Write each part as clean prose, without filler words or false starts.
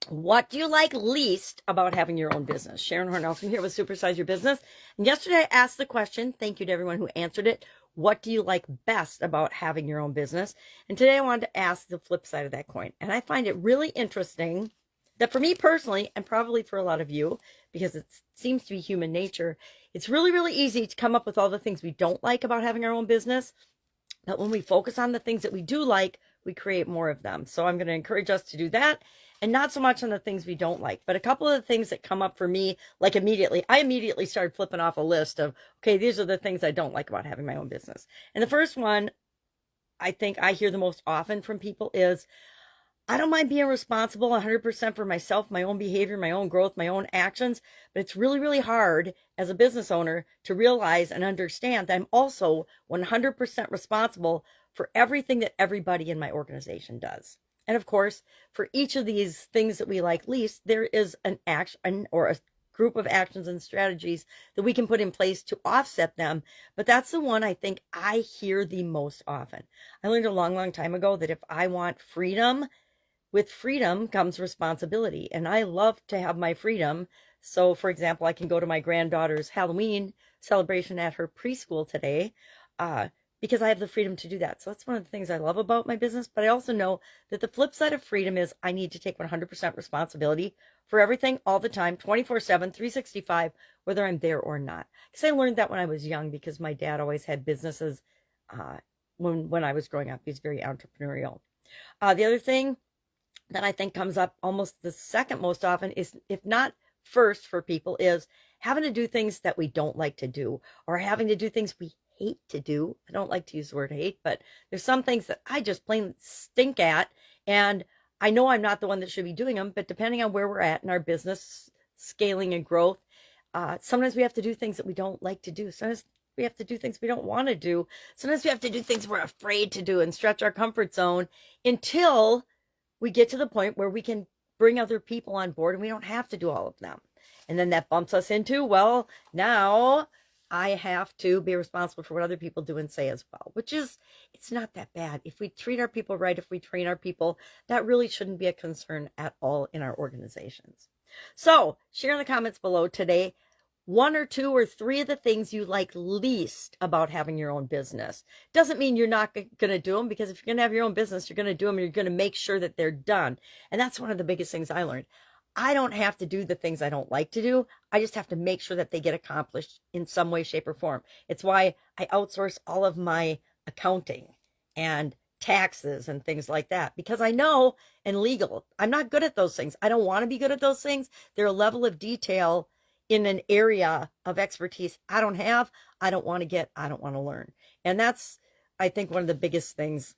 What do you like least about having your own business? Sharon Horne-Ellstrom here with Supersize Your Business. And yesterday I asked the question, thank you to everyone who answered it. What do you like best about having your own business? And today I wanted to ask the flip side of that coin. And I find it really interesting that for me personally, and probably for a lot of you, because it seems to be human nature, it's really, really easy to come up with all the things we don't like about having our own business. But when we focus on the things that we do like, we create more of them. So I'm going to encourage us to do that, and not so much on the things we don't like, but a couple of the things that come up for me, like I immediately started flipping off a list of, okay, these are the things I don't like about having my own business. And the first one I think I hear the most often from people is, I don't mind being responsible 100% for myself, my own behavior, my own growth, my own actions, but it's really, really hard as a business owner to realize and understand that I'm also 100% responsible for everything that everybody in my organization does. And of course, for each of these things that we like least, there is an action or a group of actions and strategies that we can put in place to offset them. But that's the one I think I hear the most often. I learned a long, long time ago that if I want freedom, with freedom comes responsibility. And I love to have my freedom. So, for example, I can go to my granddaughter's Halloween celebration at her preschool today because I have the freedom to do that. So that's one of the things I love about my business. But I also know that the flip side of freedom is I need to take 100% responsibility for everything all the time, 24/7, 365, whether I'm there or not. Because I learned that when I was young, because my dad always had businesses when I was growing up. He's very entrepreneurial. The other thing that I think comes up almost the second most often is, if not first for people, is having to do things that we don't like to do, or having to do things we hate to do. I don't like to use the word hate, but there's some things that I just plain stink at. And I know I'm not the one that should be doing them, but depending on where we're at in our business scaling and growth, sometimes we have to do things that we don't like to do. Sometimes we have to do things we don't want to do. Sometimes we have to do things we're afraid to do and stretch our comfort zone until we get to the point where we can bring other people on board and we don't have to do all of them. And then that bumps us into, well, now I have to be responsible for what other people do and say as well, which is, it's not that bad. If we treat our people right, if we train our people, that really shouldn't be a concern at all in our organizations. So share in the comments below today one or two or three of the things you like least about having your own business. Doesn't mean you're not going to do them, because if you're going to have your own business, you're going to do them and you're going to make sure that they're done. And that's one of the biggest things I learned. I don't have to do the things I don't like to do. I just have to make sure that they get accomplished in some way, shape, or form. It's why I outsource all of my accounting and taxes and things like that, because I know, and legal, I'm not good at those things. I don't want to be good at those things. They're a level of detail in an area of expertise I don't have, I don't want to learn. And that's, I think, one of the biggest things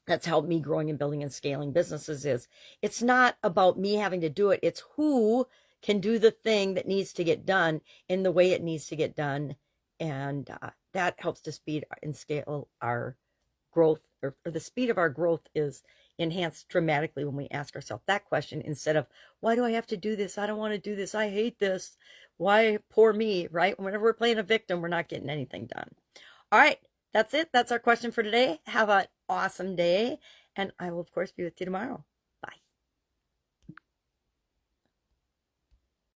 that's helped me growing and building and scaling businesses is, it's not about me having to do it. It's who can do the thing that needs to get done in the way it needs to get done. And that helps to speed and scale our growth, or the speed of our growth is enhanced dramatically when we ask ourselves that question, instead of, why do I have to do this? I don't want to do this. I hate this. Why, poor me, right? Whenever we're playing a victim, we're not getting anything done. All right, that's it. That's our question for today. Have an awesome day, and I will, of course, be with you tomorrow.